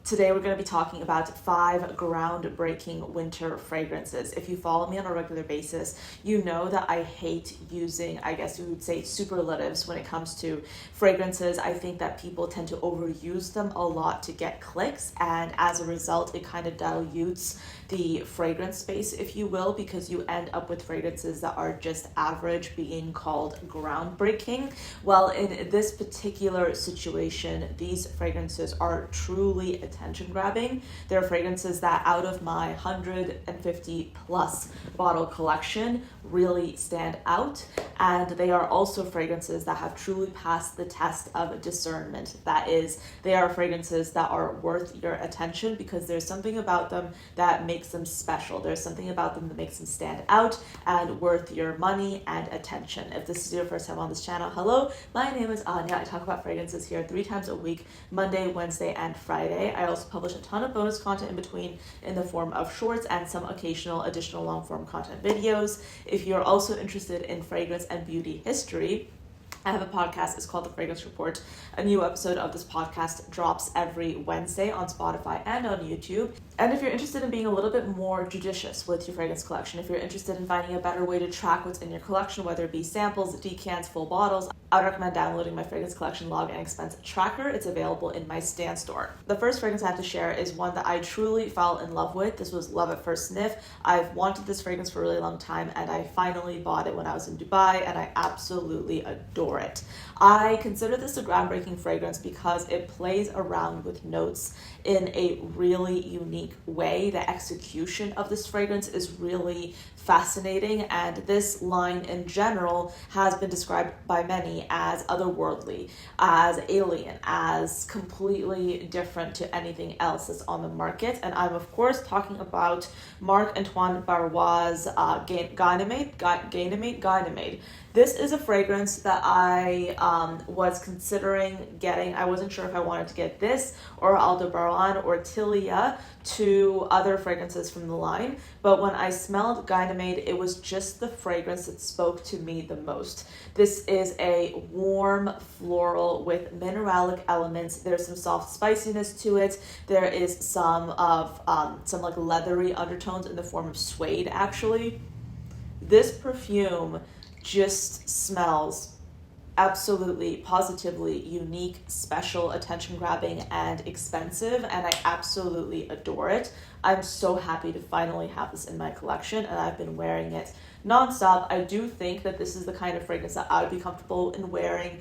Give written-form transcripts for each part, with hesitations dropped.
Today we're going to be talking about 5 groundbreaking winter fragrances. If you follow me on a regular basis, you know that I hate using, I guess you would say, superlatives when it comes to fragrances. I think that people tend to overuse them a lot to get clicks, and as a result, it kind of dilutes the fragrance space, if you will, because you end up with fragrances that are just average being called groundbreaking. Well, in this particular situation, these fragrances are truly attention grabbing. They're fragrances that out of my 150 plus bottle collection really stand out, and they are also fragrances that have truly passed the test of discernment. That is, they are fragrances that are worth your attention because there's something about them that makes them special. There's something about them that makes them stand out and worth your money and attention. If this is your first time on this channel, hello, my name is Anya. I talk about fragrances here 3 times a week, Monday, Wednesday, and Friday. I also publish a ton of bonus content in between in the form of shorts and some occasional additional long form content videos. If you're also interested in fragrance and beauty history, I have a podcast. It's called The Fragrance Report. A new episode of this podcast drops every Wednesday on Spotify and on YouTube. And if you're interested in being a little bit more judicious with your fragrance collection, if you're interested in finding a better way to track what's in your collection, whether it be samples, decants, full bottles, I would recommend downloading my fragrance collection log and expense tracker. It's available in my Stan store. The first fragrance I have to share is one that I truly fell in love with. This was love at first sniff. I've wanted this fragrance for a really long time, and I finally bought it when I was in Dubai, and I absolutely adore it. I consider this a groundbreaking fragrance because it plays around with notes in a really unique way. The execution of this fragrance is really fascinating, and this line in general has been described by many as otherworldly, as alien, as completely different to anything else that's on the market. And I'm of course talking about Marc-Antoine Barrois' Ganymede. This is a fragrance that I was considering getting. I wasn't sure if I wanted to get this or Aldebaran or Tilia, 2 other fragrances from the line, but when I smelled Ganymede, it was just the fragrance that spoke to me the most. This is a warm floral with mineralic elements. There's some soft spiciness to it. There is some like leathery undertones in the form of suede, actually. This perfume just smells absolutely, positively unique, special, attention-grabbing, and expensive, and I absolutely adore it. I'm so happy to finally have this in my collection, and I've been wearing it nonstop. I do think that this is the kind of fragrance that I would be comfortable in wearing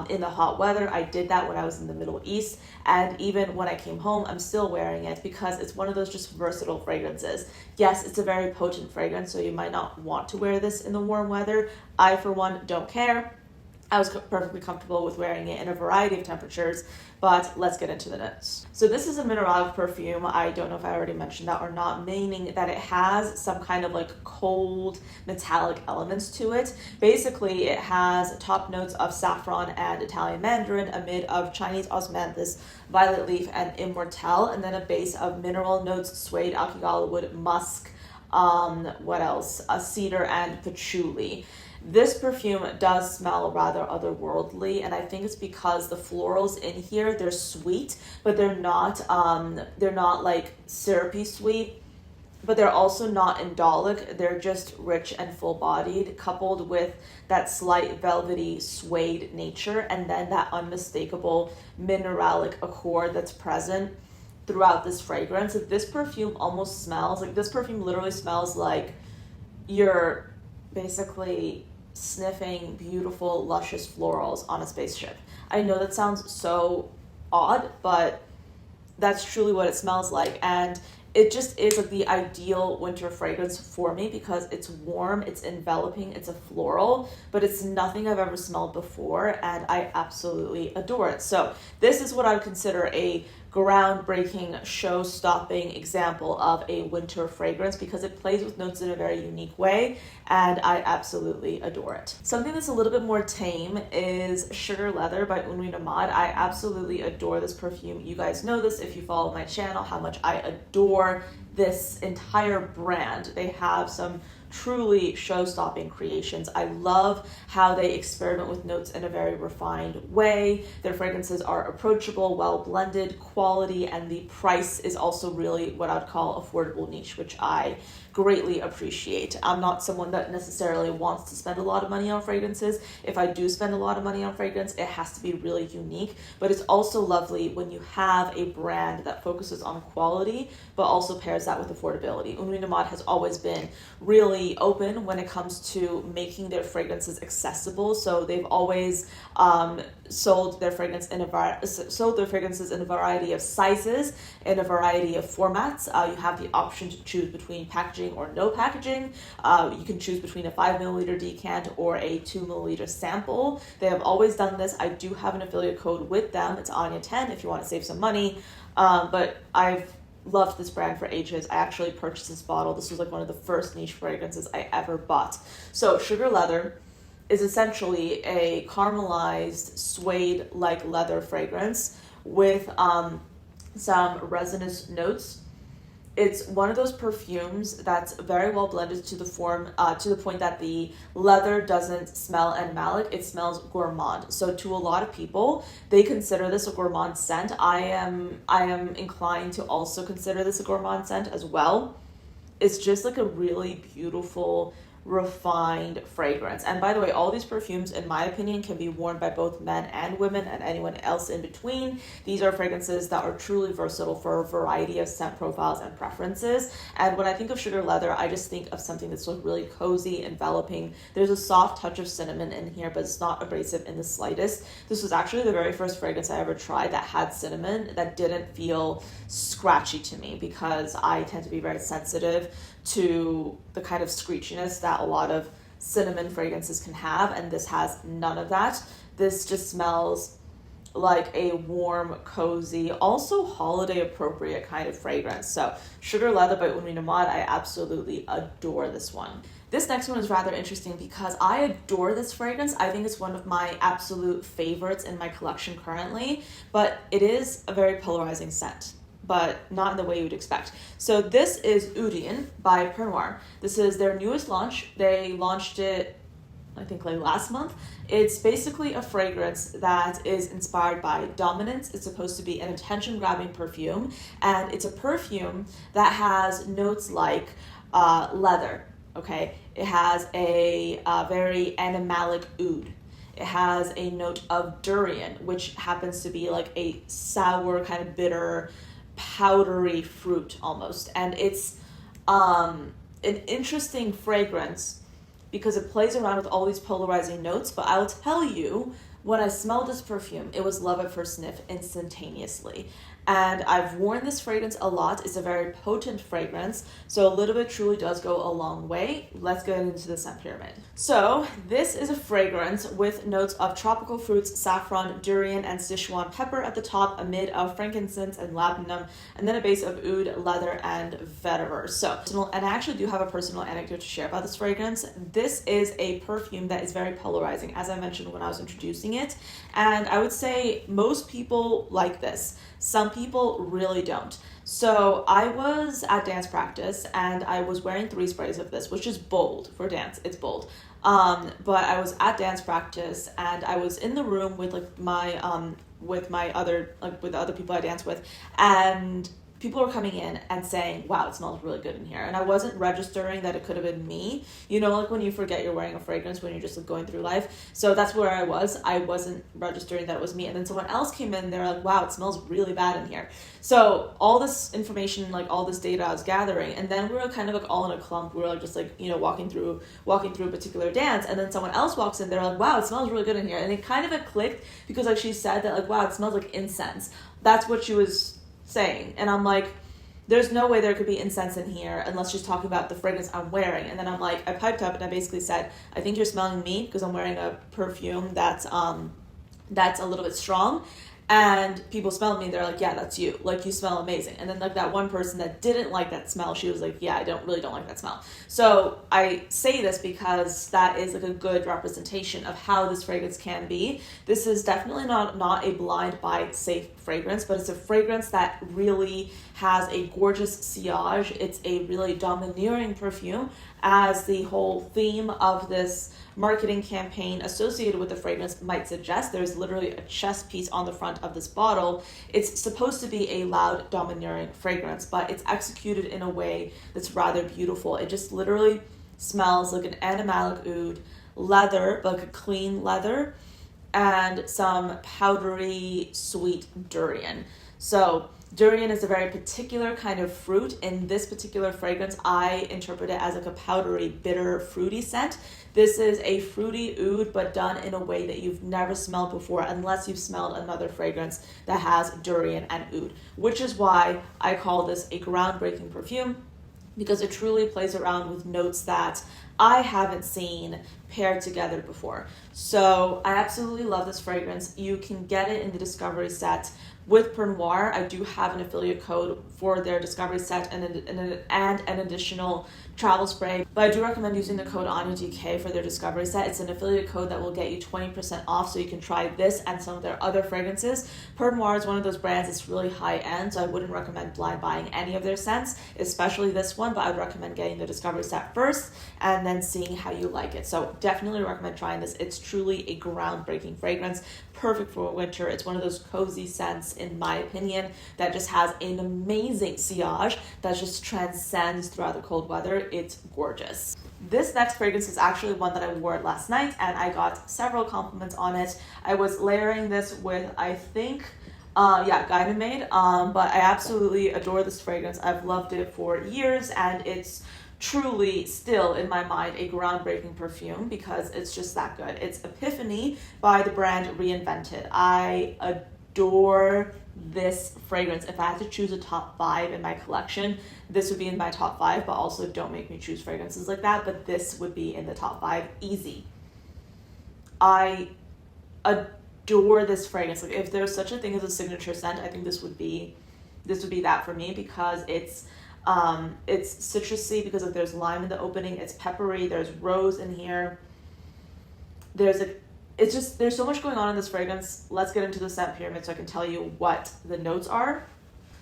in the hot weather. I did that when I was in the Middle East, and even when I came home, I'm still wearing it because it's one of those just versatile fragrances. Yes, it's a very potent fragrance, so you might not want to wear this in the warm weather. I, for one, don't care. I was perfectly comfortable with wearing it in a variety of temperatures, but let's get into the notes. So this is a mineralic perfume. I don't know if I already mentioned that or not, meaning that it has some kind of like cold metallic elements to it. Basically, it has top notes of saffron and Italian mandarin, a mid of Chinese osmanthus, violet leaf, and immortelle, and then a base of mineral notes, suede, alkygala wood, musk, what else? Cedar and patchouli. This perfume does smell rather otherworldly, and I think it's because the florals in here, they're sweet, but they're not like syrupy sweet, but they're also not indolic. They're just rich and full-bodied, coupled with that slight velvety suede nature, and then that unmistakable mineralic accord that's present throughout this fragrance. This perfume almost smells like, this perfume literally smells like you're basically sniffing beautiful, luscious florals on a spaceship. I know that sounds so odd, but that's truly what it smells like. And it just is like the ideal winter fragrance for me because it's warm, it's enveloping, it's a floral, but it's nothing I've ever smelled before, and I absolutely adore it. So this is what I would consider a groundbreaking, show-stopping example of a winter fragrance because it plays with notes in a very unique way, and I absolutely adore it. Something that's a little bit more tame is Sugar Leather by Une Nuit Nomade. I absolutely adore this perfume. You guys know this if you follow my channel, how much I adore this entire brand. They have some truly show-stopping creations. I love how they experiment with notes in a very refined way. Their fragrances are approachable, well blended, quality, and the price is also really what I'd call affordable niche, which I greatly appreciate. I'm not someone that necessarily wants to spend a lot of money on fragrances. If I do spend a lot of money on fragrance, it has to be really unique, but it's also lovely when you have a brand that focuses on quality, but also pairs that with affordability. Une Nuit Nomade has always been really open when it comes to making their fragrances accessible. So they've always sold their fragrances in a variety of sizes, in a variety of formats. You have the option to choose between packaging or no packaging. You can choose between a 5 milliliter decant or a 2 milliliter sample. They have always done this. I do have an affiliate code with them. It's Anya 10 if you want to save some money. But I've loved this brand for ages. I actually purchased this bottle. This was like one of the first niche fragrances I ever bought. So Sugar Leather is essentially a caramelized suede-like leather fragrance with some resinous notes. It's one of those perfumes that's very well blended to the point that the leather doesn't smell animalic, it smells gourmand. So to a lot of people, they consider this a gourmand scent. I am inclined to also consider this a gourmand scent as well. It's just like a really beautiful, refined fragrance. And by the way, all these perfumes, in my opinion, can be worn by both men and women and anyone else in between. These are fragrances that are truly versatile for a variety of scent profiles and preferences. And when I think of Sugar Leather, I just think of something that's like really cozy, enveloping. There's a soft touch of cinnamon in here, but it's not abrasive in the slightest. This was actually the very first fragrance I ever tried that had cinnamon, that didn't feel scratchy to me, because I tend to be very sensitive to the kind of screechiness that a lot of cinnamon fragrances can have, and this has none of that. This just smells like a warm, cozy, also holiday appropriate kind of fragrance. So Sugar Leather by Une Nuit Nomade, I absolutely adore this one. This next one is rather interesting because I adore this fragrance. I think it's one of my absolute favorites in my collection currently, but it is a very polarizing scent, but not in the way you would expect. So this is Oudian by Pernoire. This is their newest launch. They launched it, I think, like last month. It's basically a fragrance that is inspired by dominance. It's supposed to be an attention-grabbing perfume, and it's a perfume that has notes like leather, okay? It has a very animalic oud. It has a note of durian, which happens to be like a sour, kind of bitter, powdery fruit almost. And it's an interesting fragrance because it plays around with all these polarizing notes, but I'll tell you, when I smelled this perfume, it was love at first sniff instantaneously. And I've worn this fragrance a lot. It's a very potent fragrance, so a little bit truly does go a long way. Let's get into the scent pyramid. So this is a fragrance with notes of tropical fruits, saffron, durian, and Sichuan pepper at the top, a mid of frankincense and labdanum, and then a base of oud, leather, and vetiver. So, and I actually do have a personal anecdote to share about this fragrance. This is a perfume that is very polarizing, as I mentioned when I was introducing it, and I would say most people like this. Some people really don't. So I was at dance practice and I was wearing 3 sprays of this, which is bold for dance. It's bold. But I was at dance practice and I was in the room with like with the other people I dance with, and people were coming in and saying, wow, it smells really good in here. And I wasn't registering that it could have been me. You know, like when you forget you're wearing a fragrance when you're just like going through life. So that's where I was. I wasn't registering that it was me. And then someone else came in, they're like, wow, it smells really bad in here. So all this information, like all this data I was gathering, and then we were kind of like all in a clump. We were like just like, you know, walking through a particular dance, and then someone else walks in, they're like, wow, it smells really good in here. And it kind of like clicked because like she said that like, wow, it smells like incense. That's what she was saying. And I'm like, there's no way there could be incense in here unless she's talking about the fragrance I'm wearing. And then I'm like, I piped up and I basically said, I think you're smelling me because I'm wearing a perfume that's a little bit strong. And people smelled me, they're like, yeah, that's you. Like, you smell amazing. And then like that one person that didn't like that smell, she was like, yeah, I don't like that smell. So I say this because that is like a good representation of how this fragrance can be. This is definitely not a blind buy safe fragrance. fragrance, but it's a fragrance that really has a gorgeous sillage. It's a really domineering perfume, as the whole theme of this marketing campaign associated with the fragrance might suggest. There's literally a chess piece on the front of this bottle. It's supposed to be a loud, domineering fragrance, but it's executed in a way that's rather beautiful. It just literally smells like an animalic oud, leather, like a clean leather, and some powdery sweet durian. So durian is a very particular kind of fruit. In this particular fragrance, I interpret it as like a powdery, bitter, fruity scent. This is a fruity oud, but done in a way that you've never smelled before, unless you've smelled another fragrance that has durian and oud, which is why I call this a groundbreaking perfume, because it truly plays around with notes that I haven't seen paired together before. So I absolutely love this fragrance. You can get it in the Discovery set with Pernoire. I do have an affiliate code for their Discovery set and an additional travel spray, but I do recommend using the code ANYADK for their Discovery set. It's an affiliate code that will get you 20% off, so you can try this and some of their other fragrances. Pernoire is one of those brands that's really high end, so I wouldn't recommend blind buying any of their scents, especially this one, but I would recommend getting the Discovery set first and then seeing how you like it. So definitely recommend trying this. It's truly a groundbreaking fragrance, perfect for winter. It's one of those cozy scents, in my opinion, that just has an amazing sillage that just transcends throughout the cold weather. It's gorgeous. This next fragrance is actually one that I wore last night, and I got several compliments on it. I was layering this with, I think, Ganymede, but I absolutely adore this fragrance. I've loved it for years, and it's truly still, in my mind, a groundbreaking perfume because it's just that good. It's Epiphany by the brand Reinvented. I adore this fragrance. If I had to choose a top 5 in my collection, this would be in my top 5, but also don't make me choose fragrances like that, but this would be in the top 5 easy. I adore this fragrance. Like, if there's such a thing as a signature scent, I think this would be that for me, because it's citrusy, because there's lime in the opening, it's peppery, there's rose in here, there's so much going on in this fragrance. Let's get into the scent pyramid so I can tell you what the notes are.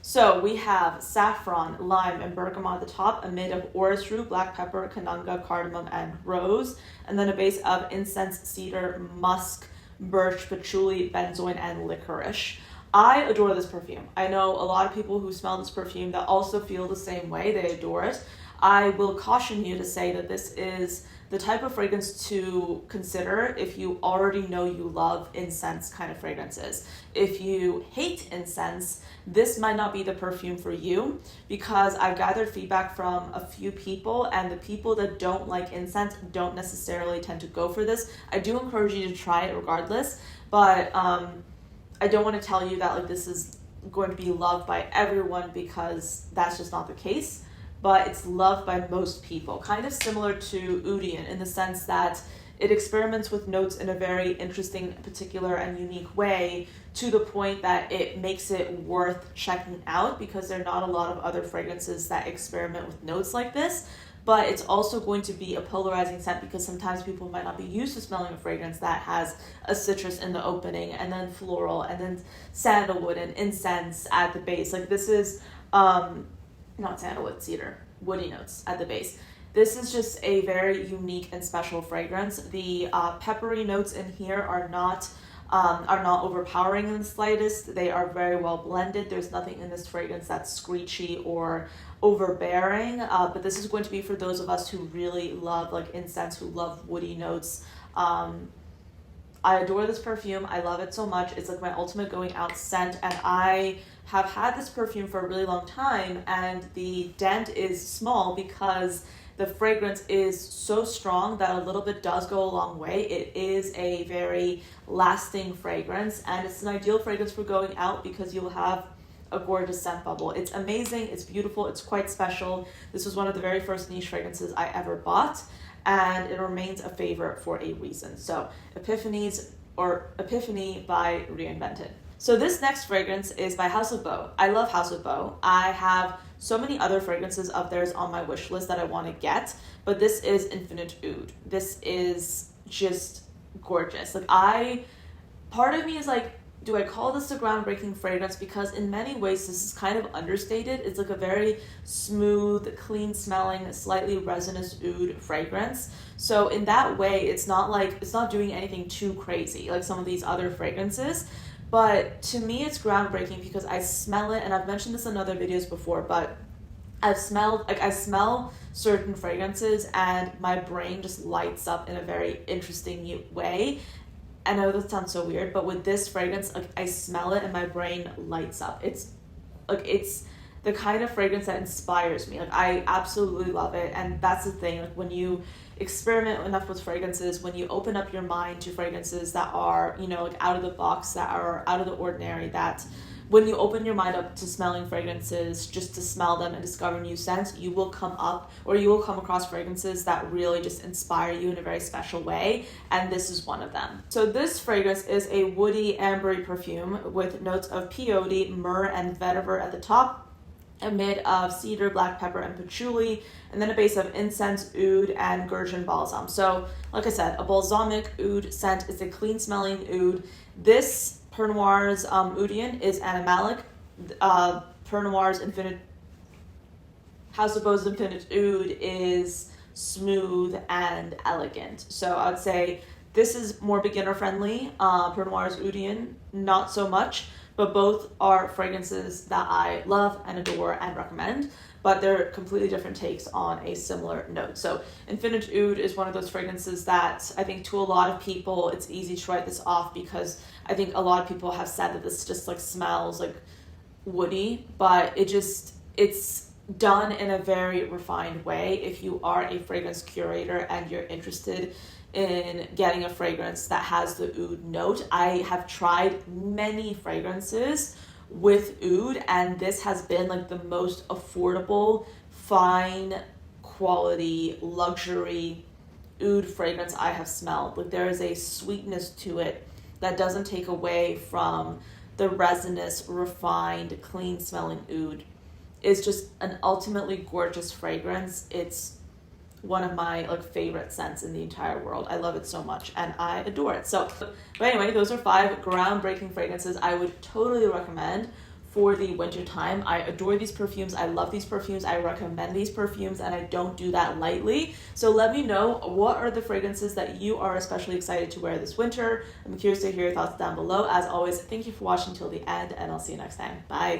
So we have saffron, lime, and bergamot at the top, a mid of orris root, black pepper, kananga, cardamom, and rose, and then a base of incense, cedar, musk, birch, patchouli, benzoin, and licorice. I adore this perfume. I know a lot of people who smell this perfume that also feel the same way. They adore it. I will caution you to say that this is the type of fragrance to consider if you already know you love incense kind of fragrances. If you hate incense, this might not be the perfume for you, because I've gathered feedback from a few people, and the people that don't like incense don't necessarily tend to go for this. I do encourage you to try it regardless, but I don't want to tell you that like this is going to be loved by everyone, because that's just not the case. But it's loved by most people, kind of similar to Oudian in the sense that it experiments with notes in a very interesting, particular, and unique way, to the point that it makes it worth checking out, because there are not a lot of other fragrances that experiment with notes like this. But it's also going to be a polarizing scent, because sometimes people might not be used to smelling a fragrance that has a citrus in the opening, and then floral, and then sandalwood and incense at the base. Like, this is not sandalwood, cedar, woody notes at the base. This is just a very unique and special fragrance. The peppery notes in here are not overpowering in the slightest. They are very well blended. There's nothing in this fragrance that's screechy or overbearing, but this is going to be for those of us who really love like incense, who love woody notes. I adore this perfume. I love it so much. It's like my ultimate going out scent, and I have had this perfume for a really long time, and the dent is small because the fragrance is so strong that a little bit does go a long way. It is a very lasting fragrance, and it's an ideal fragrance for going out because you'll have a gorgeous scent bubble. It's amazing, it's beautiful, it's quite special. This was one of the very first niche fragrances I ever bought, and it remains a favorite for a reason. So Epiphany by Reinvented. So this next fragrance is by House of Beau. I love House of Beau. I have so many other fragrances of theirs on my wish list that I want to get, but this is Infinitoud. This is just gorgeous. Like, part of me is like, do I call this a groundbreaking fragrance? Because in many ways this is kind of understated. It's like a very smooth, clean smelling, slightly resinous oud fragrance. So in that way, it's not doing anything too crazy like some of these other fragrances. But to me, it's groundbreaking because I smell it, and I've mentioned this in other videos before, but I smell certain fragrances and my brain just lights up in a very interesting way. I know that sounds so weird, but with this fragrance, like I smell it and my brain lights up. It's the kind of fragrance that inspires me. Like I absolutely love it. And that's the thing, like when you experiment enough with fragrances, when you open up your mind to fragrances that are, you know, like out of the box, that are out of the ordinary, that when you open your mind up to smelling fragrances, just to smell them and discover new scents, you will come across fragrances that really just inspire you in a very special way, and this is one of them. So this fragrance is a woody ambery perfume with notes of peyote, myrrh, and vetiver at the top, a mid of cedar, black pepper, and patchouli, and then a base of incense, oud, and gurkhan balsam. So, like I said, a balsamic oud scent. Is a clean smelling oud. This Pernoire's Oudian is animalic. Pernoire's House of Beau's Infinitoud is smooth and elegant. So I would say this is more beginner friendly. Pernoire's Oudian, not so much, but both are fragrances that I love and adore and recommend, but they're completely different takes on a similar note. So Infinitoud is one of those fragrances that I think to a lot of people, it's easy to write this off because I think a lot of people have said that this just like smells like woody, but it's done in a very refined way. If you are a fragrance curator and you're interested in getting a fragrance that has the oud note, I have tried many fragrances with oud, and this has been like the most affordable, fine quality, luxury oud fragrance I have smelled. Like there is a sweetness to it that doesn't take away from the resinous, refined, clean smelling oud. It's just an ultimately gorgeous fragrance. It's one of my like favorite scents in the entire world. I love it so much and I adore it. So, but anyway, those are 5 groundbreaking fragrances I would totally recommend for the winter time. I adore these perfumes. I love these perfumes. I recommend these perfumes, and I don't do that lightly. So let me know, what are the fragrances that you are especially excited to wear this winter? I'm curious to hear your thoughts down below. As always, thank you for watching till the end, and I'll see you next time. Bye.